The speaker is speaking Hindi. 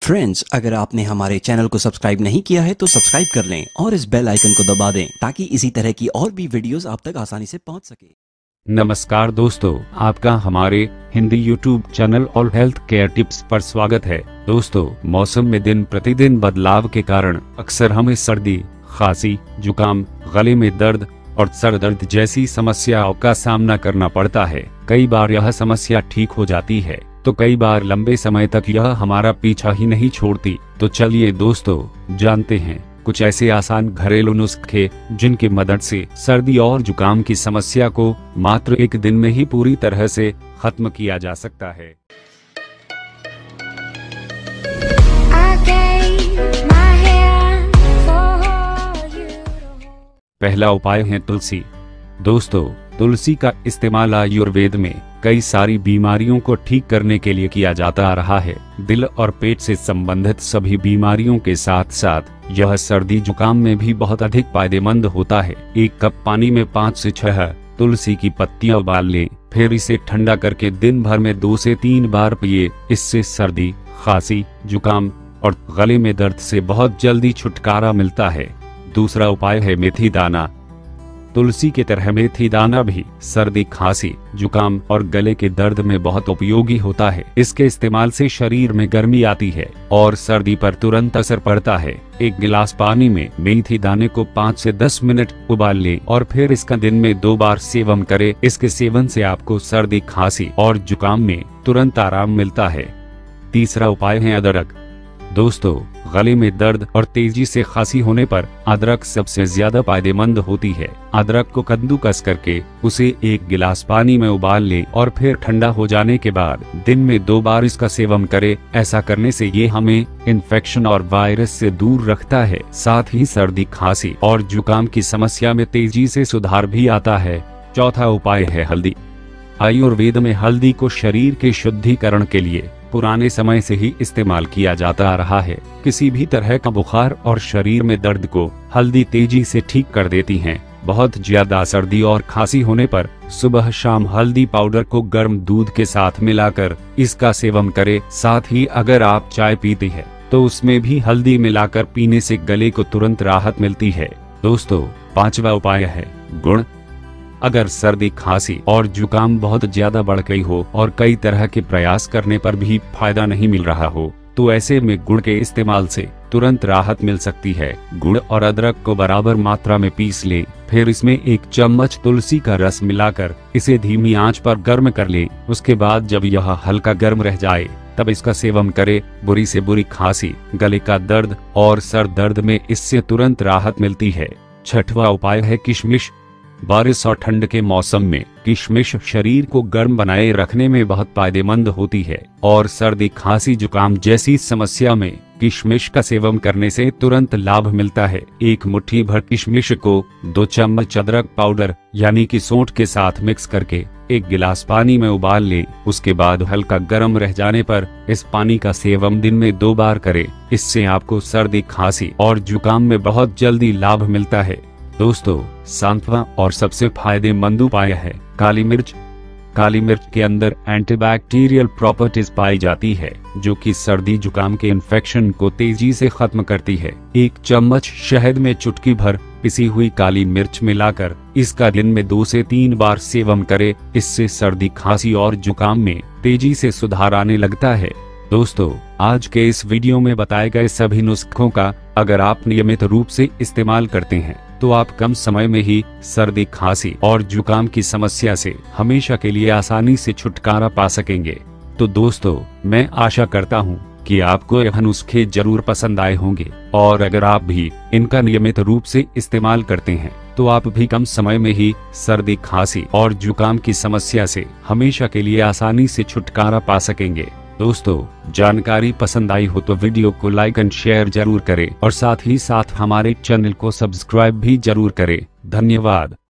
फ्रेंड्स, अगर आपने हमारे चैनल को सब्सक्राइब नहीं किया है तो सब्सक्राइब कर लें और इस बेल आइकन को दबा दें ताकि इसी तरह की और भी वीडियोस आप तक आसानी से पहुंच सके। नमस्कार दोस्तों, आपका हमारे हिंदी यूट्यूब चैनल और हेल्थ केयर टिप्स पर स्वागत है। दोस्तों, मौसम में दिन प्रतिदिन बदलाव के कारण अक्सर हमें सर्दी, खांसी, जुकाम, गले में दर्द और सर दर्द जैसी समस्याओं का सामना करना पड़ता है। कई बार यह समस्या ठीक हो जाती है तो कई बार लंबे समय तक यह हमारा पीछा ही नहीं छोड़ती। तो चलिए दोस्तों, जानते हैं कुछ ऐसे आसान घरेलू नुस्खे जिनकी मदद से सर्दी और जुकाम की समस्या को मात्र एक दिन में ही पूरी तरह से खत्म किया जा सकता है। पहला उपाय है तुलसी। दोस्तों, तुलसी का इस्तेमाल आयुर्वेद में कई सारी बीमारियों को ठीक करने के लिए किया जाता आ रहा है। दिल और पेट से संबंधित सभी बीमारियों के साथ साथ यह सर्दी जुकाम में भी बहुत अधिक फायदेमंद होता है। 1 कप पानी में 5 से 6 तुलसी की पत्तियां उबाल लें, फिर इसे ठंडा करके दिन भर में 2 से 3 बार पिए। इससे सर्दी, खांसी, जुकाम और गले में दर्द से बहुत जल्दी छुटकारा मिलता है। दूसरा उपाय है मेथी दाना। तुलसी की तरह मेथी दाना भी सर्दी, खांसी, जुकाम और गले के दर्द में बहुत उपयोगी होता है। इसके इस्तेमाल से शरीर में गर्मी आती है और सर्दी पर तुरंत असर पड़ता है। 1 गिलास पानी में मेथी दाने को 5 से 10 मिनट उबाल लें और फिर इसका दिन में 2 बार सेवन करें। इसके सेवन से आपको सर्दी, खांसी और जुकाम में तुरंत आराम मिलता है। तीसरा उपाय है अदरक। दोस्तों, गले में दर्द और तेजी से खांसी होने पर अदरक सबसे ज्यादा फायदेमंद होती है। अदरक को कद्दूकस करके उसे 1 गिलास पानी में उबाल लें और फिर ठंडा हो जाने के बाद दिन में 2 बार इसका सेवन करें। ऐसा करने से ये हमें इन्फेक्शन और वायरस से दूर रखता है। साथ ही सर्दी, खांसी और जुकाम की समस्या में तेजी से सुधार भी आता है। चौथा उपाय है हल्दी। आयुर्वेद में हल्दी को शरीर के शुद्धिकरण के लिए पुराने समय से ही इस्तेमाल किया जाता आ रहा है। किसी भी तरह का बुखार और शरीर में दर्द को हल्दी तेजी से ठीक कर देती हैं। बहुत ज्यादा सर्दी और खांसी होने पर सुबह शाम हल्दी पाउडर को गर्म दूध के साथ मिलाकर इसका सेवन करें। साथ ही अगर आप चाय पीते हैं तो उसमें भी हल्दी मिलाकर पीने से गले को तुरंत राहत मिलती है। दोस्तों, 5वां उपाय है गुड़। अगर सर्दी, खांसी और जुकाम बहुत ज्यादा बढ़ गई हो और कई तरह के प्रयास करने पर भी फायदा नहीं मिल रहा हो तो ऐसे में गुड़ के इस्तेमाल से तुरंत राहत मिल सकती है। गुड़ और अदरक को बराबर मात्रा में पीस लें, फिर इसमें 1 चम्मच तुलसी का रस मिलाकर इसे धीमी आंच पर गर्म कर लें। उसके बाद जब यह हल्का गर्म रह जाए तब इसका सेवन करें। बुरी से बुरी खांसी, गले का दर्द और सर दर्द में इससे तुरंत राहत मिलती है। 6वां उपाय है किशमिश। बारिश और ठंड के मौसम में किशमिश शरीर को गर्म बनाए रखने में बहुत फायदेमंद होती है और सर्दी, खांसी, जुकाम जैसी समस्या में किशमिश का सेवन करने से तुरंत लाभ मिलता है। 1 मुट्ठी भर किशमिश को 2 चम्मच अदरक पाउडर यानी कि सौंठ के साथ मिक्स करके 1 गिलास पानी में उबाल लें। उसके बाद हल्का गर्म रह जाने पर इस पानी का सेवन दिन में 2 बार करें। इससे आपको सर्दी, खांसी और जुकाम में बहुत जल्दी लाभ मिलता है। दोस्तों, 7वां और सबसे फायदेमंद उपाय है काली मिर्च। काली मिर्च के अंदर एंटीबैक्टीरियल प्रॉपर्टीज पाई जाती है जो कि सर्दी, जुकाम के इन्फेक्शन को तेजी से खत्म करती है। 1 चम्मच शहद में चुटकी भर पिसी हुई काली मिर्च मिलाकर इसका दिन में 2 से 3 बार सेवन करें। इससे सर्दी, खांसी और जुकाम में तेजी से सुधार आने लगता है। दोस्तों, आज के इस वीडियो में बताए गए सभी नुस्खों का अगर आप नियमित रूप से इस्तेमाल करते हैं तो आप कम समय में ही सर्दी, खांसी और जुकाम की समस्या से हमेशा के लिए आसानी से छुटकारा पा सकेंगे। तो दोस्तों, मैं आशा करता हूँ कि आपको यह नुस्खे जरूर पसंद आए होंगे और अगर आप भी इनका नियमित रूप से इस्तेमाल करते हैं तो आप भी कम समय में ही सर्दी, खांसी और जुकाम की समस्या से हमेशा के लिए आसानी से छुटकारा पा सकेंगे। दोस्तों, जानकारी पसंद आई हो तो वीडियो को लाइक एंड शेयर जरूर करें और साथ ही साथ हमारे चैनल को सब्सक्राइब भी जरूर करें। धन्यवाद।